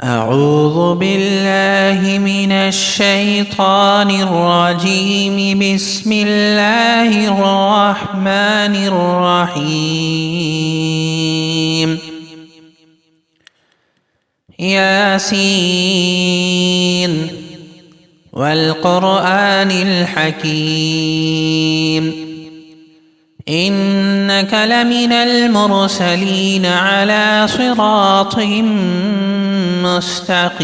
أعوذ بالله من الشيطان الرجيم. بسم الله الرحمن الرحيم. ياسين والقرآن الحكيم إنك لمن المرسلين على صراط مستقيم.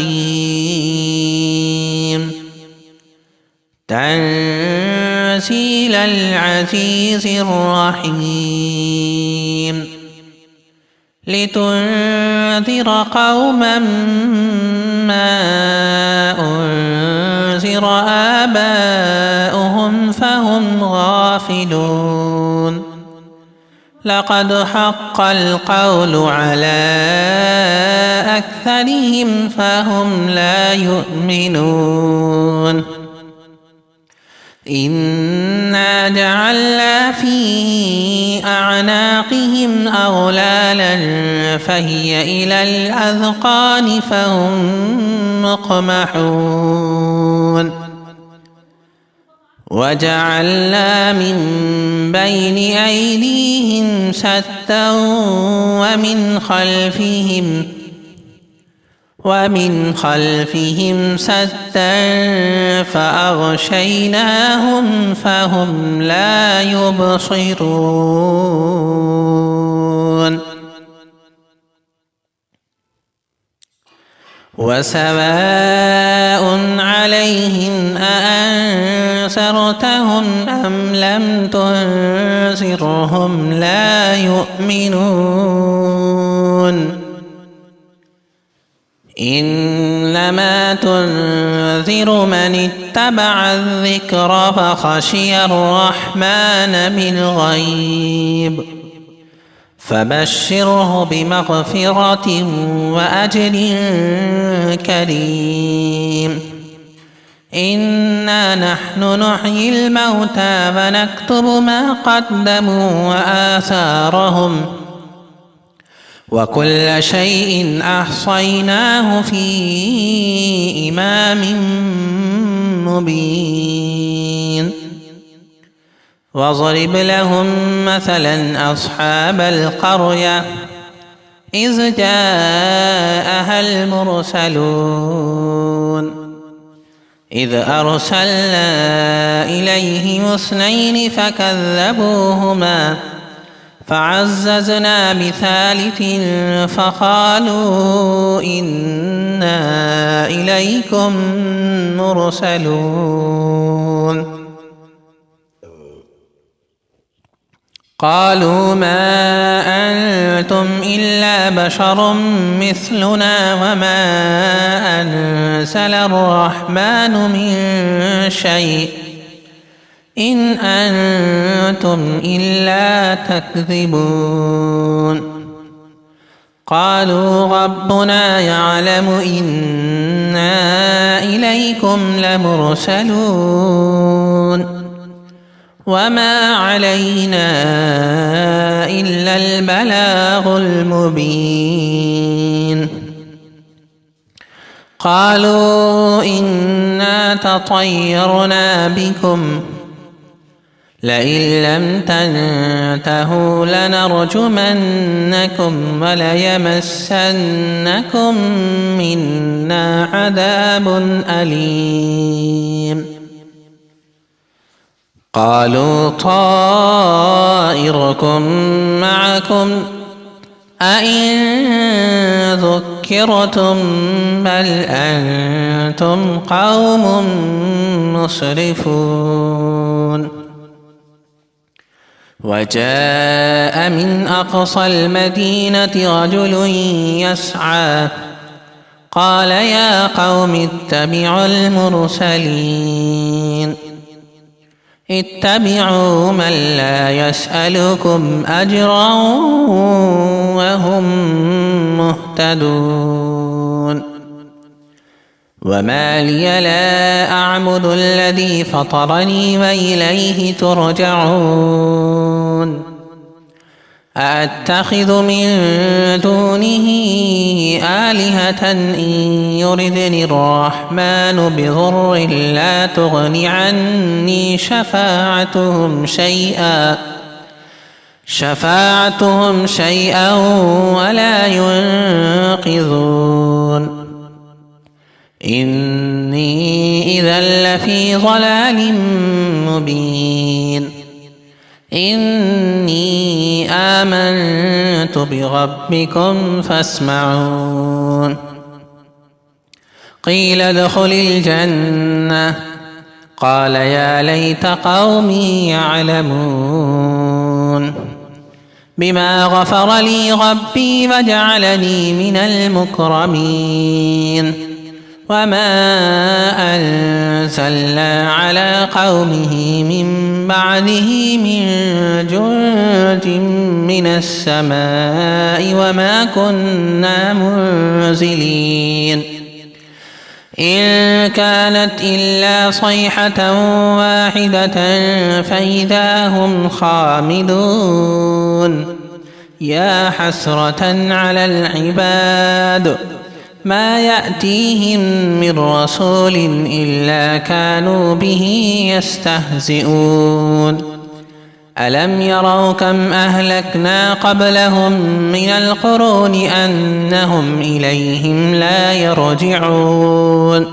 تنزيل العزيز الرحيم. لتنذر قوما ما أنذر آباؤهم فهم غافلون. لقد حق القول على أكثرهم فهم لا يؤمنون. إنا جعلنا في أعناقهم أغلالا فهي إلى الأذقان فهم مقمحون. وجعلنا من بين أيديهم سدا ومن خلفهم سدا فأغشيناهم فهم لا يبصرون. وسواء عليهم أأنذرتهم أم لم تنذرهم لا يؤمنون. إنما تنذر من اتبع الذكر فخشي الرحمن بالغيب فبشره بمغفرة وأجر كريم. إنا نحن نحيي الموتى ونكتب ما قدموا وآثارهم وكل شيء أحصيناه في إمام مبين. واضرب لهم مثلا أصحاب القرية إذ جاءها المرسلون إذ أرسلنا إليهم 2 فكذبوهما فعززنا بثالث فقالوا إنا إليكم مرسلون. قالوا ما أنتم إلا بشر مثلنا وما أنزل الرحمن من شيء إن أنتم إلا تكذبون. قالوا ربنا يعلم إنا إليكم لمرسلون وما علينا إلا البلاغ المبين. قالوا إنا تطيرنا بكم لئن لم تنتهوا لنرجمنكم وليمسنكم منا عذاب أليم. قالوا طائركم معكم أئن ذكرتم بل أنتم قوم مسرفون. وجاء من أقصى المدينة رجل يسعى قال يا قوم اتبعوا المرسلين اتبعوا من لا يسألكم أجرا وهم مهتدون. وما لي لا أعبد الذي فطرني وإليه ترجعون. أأتخذ من دونه آلهة إن يردني الرحمن بضر لا تغن عني شفاعتهم شيئا ولا ينقذون إني إذا لفي ضلال مبين إني آمنت بربكم فاسمعون قيل ادخل الجنة قال يا ليت قومي يعلمون بما غفر لي ربي وجعلني من المكرمين وما أنزلنا على قومه من بعده من جند من السماء وما كنا منزلين إن كانت إلا صيحة واحدة فإذا هم خامدون يا حسرة على العباد ما يأتيهم من رسول إلا كانوا به يستهزئون ألم يروا كم أهلكنا قبلهم من القرون أنهم إليهم لا يرجعون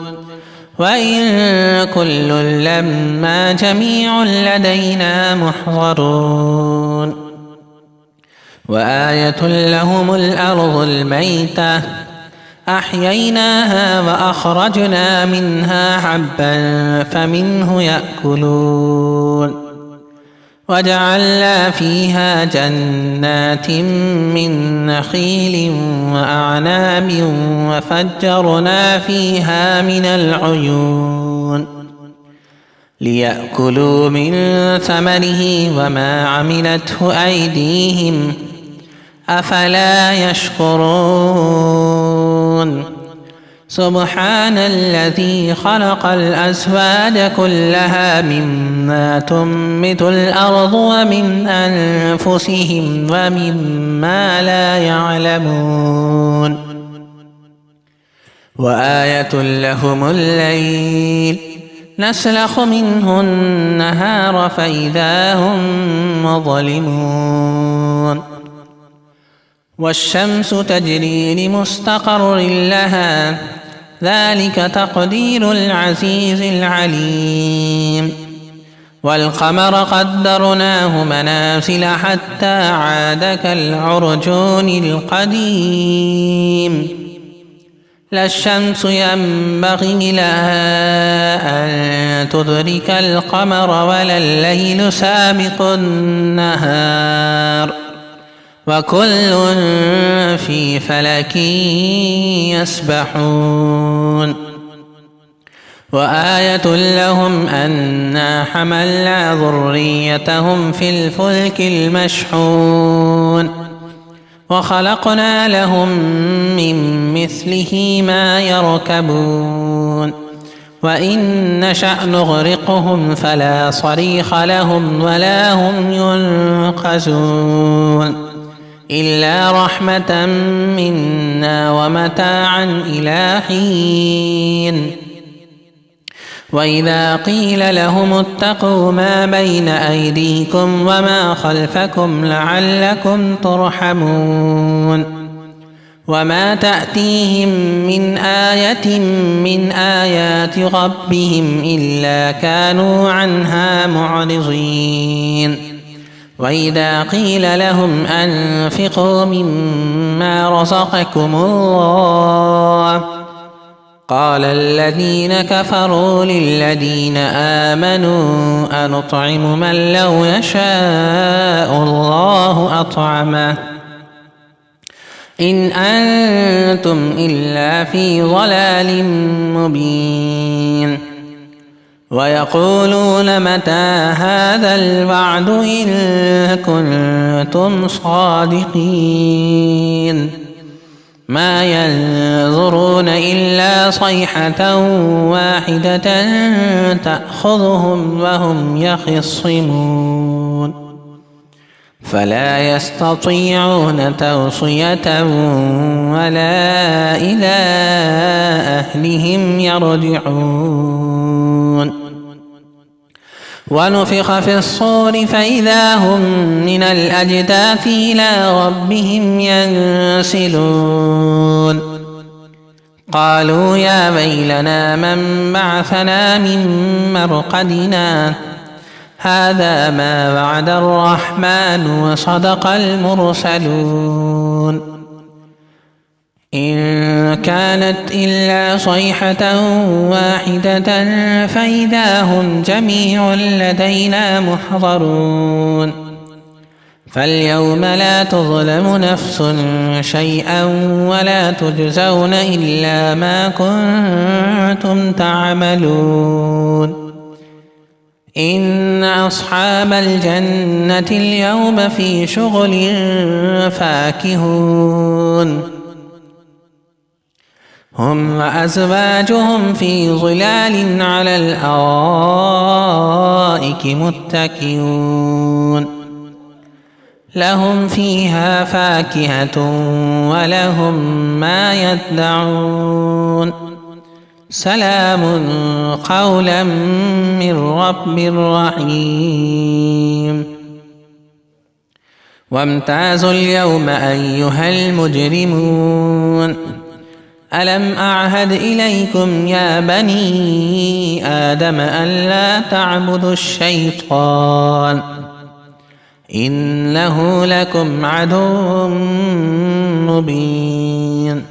وإن كل لما جميع لدينا محضرون وآية لهم الأرض الميتة أحييناها وأخرجنا منها حبا فمنه يأكلون وجعلنا فيها جنات من نخيل وأعناب وفجرنا فيها من العيون ليأكلوا من ثمره وما عملته أيديهم أفلا يشكرون سبحان الذي خلق الأزواج كلها مما تنبت الأرض ومن أنفسهم ومما لا يعلمون وآية لهم الليل نسلخ منه النهار فإذا هم مظلمون والشمس تجري لمستقر لها ذلك تقدير العزيز العليم والقمر قدرناه منازل حتى عاد كالعرجون القديم لا الشمس ينبغي لها أن تدرك القمر ولا الليل سابق النهار وكل في فلك يسبحون وآية لهم أنا حملنا ذريتهم في الفلك المشحون وخلقنا لهم من مثله ما يركبون وإن نشأ نغرقهم فلا صريخ لهم ولا هم ينقذون إلا رحمة منا ومتاعا إلى حين وإذا قيل لهم اتقوا ما بين أيديكم وما خلفكم لعلكم ترحمون وما تأتيهم من آية من آيات ربهم إلا كانوا عنها معرضين وإذا قيل لهم أنفقوا مما رزقكم الله قال الذين كفروا للذين آمنوا أنطعم من لو يشاء الله أطعمه إن أنتم إلا في ضلال مبين ويقولون متى هذا الوعد إن كنتم صادقين ما ينظرون إلا صيحة واحدة تأخذهم وهم يخصمون فلا يستطيعون توصية ولا إلى أهلهم يرجعون. ونفخ في الصور فإذا هم من الأجداث إلى ربهم ينسلون. قالوا يا ويلنا من بعثنا من مرقدنا هذا ما وعد الرحمن وصدق المرسلون. إن كانت إلا صيحة واحدة فإذا هم جميع لدينا محضرون. فاليوم لا تظلم نفس شيئا ولا تجزون إلا ما كنتم تعملون. إن أصحاب الجنة اليوم في شغل فاكهون. هم وأزواجهم في ظلال على الأرائك متكئون. لهم فيها فاكهة ولهم ما يدعون. سلام قولا من رب رحيم. وامتازوا اليوم أيها المجرمون ألم أعهد إليكم يا بني آدم ألا تعبدوا الشيطان إنه لكم عدو مبين.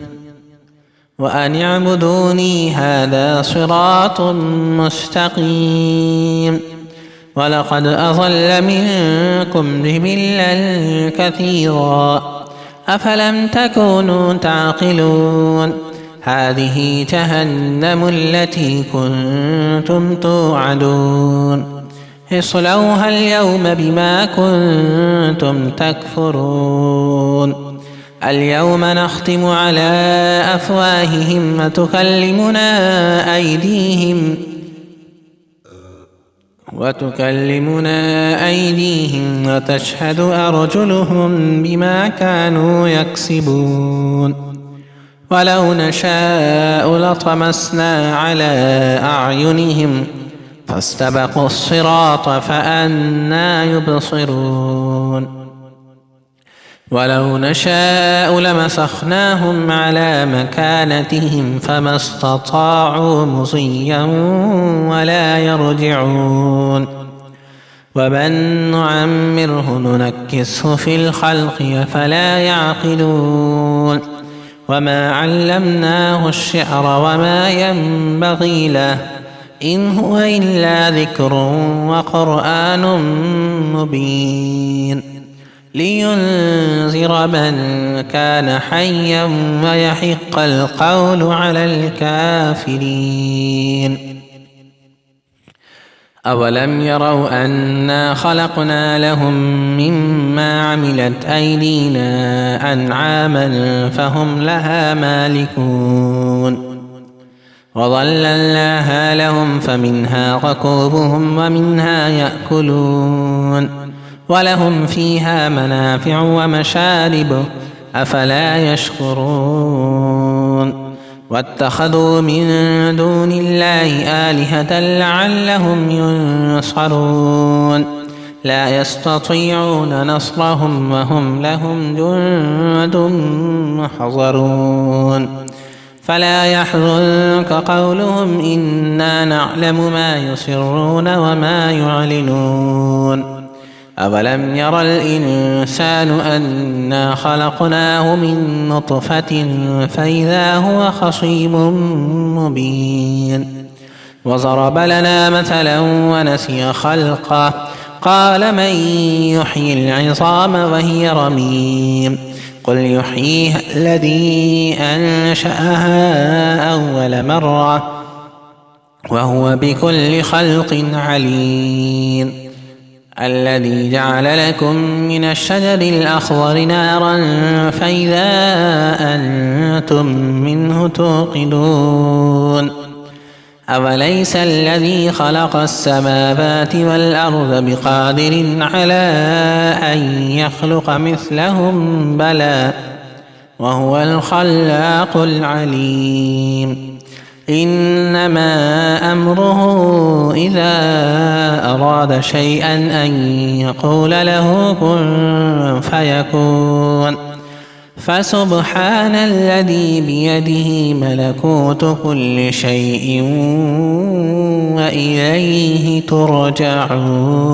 وأن اعبدوني هذا صراط مستقيم. ولقد أضل منكم جبلا كثيرا أفلم تكونوا تعقلون. هذه جهنم التي كنتم توعدون اصلوها اليوم بما كنتم تكفرون. اليوم نختم على أفواههم وتكلمنا أيديهم وتشهد أرجلهم بما كانوا يكسبون. ولو نشاء لطمسنا على أعينهم فاستبقوا الصراط فأنى يبصرون. ولو نشاء لمسخناهم على مكانتهم فما استطاعوا مضيا ولا يرجعون. ومن نعمره ننكسه في الخلق أفلا يعقلون. وما علمناه الشعر وما ينبغي له إن هو إلا ذكر وقرآن مبين لينذر من كان حيا ويحق القول على الكافرين. أولم يروا أنا خلقنا لهم مما عملت أيدينا أنعاما فهم لها مالكون. وظللناها لهم فمنها ركوبهم ومنها يأكلون. ولهم فيها منافع ومشارب أفلا يشكرون. واتخذوا من دون الله آلهة لعلهم ينصرون. لا يستطيعون نصرهم وهم لهم جند محضرون. فلا يحزنك قولهم إنا نعلم ما يسرون وما يعلنون. أولم ير الإنسان أنا خلقناه من نطفة فإذا هو خصيم مبين. وضرب لنا مثلا ونسي خلقه قال من يحيي العظام وهي رميم قل يحييها الذي أنشأها أول مرة وهو بكل خلق عليم. الذي جعل لكم من الشجر الأخضر نارا فإذا أنتم منه توقدون. أوليس الذي خلق السماوات والأرض بقادر على أن يخلق مثلهم بلى وهو الخلاق العليم إنما أمره إذا أراد شيئا أن يقول له كن فيكون فسبحان الذي بيده ملكوت كل شيء وإليه ترجعون.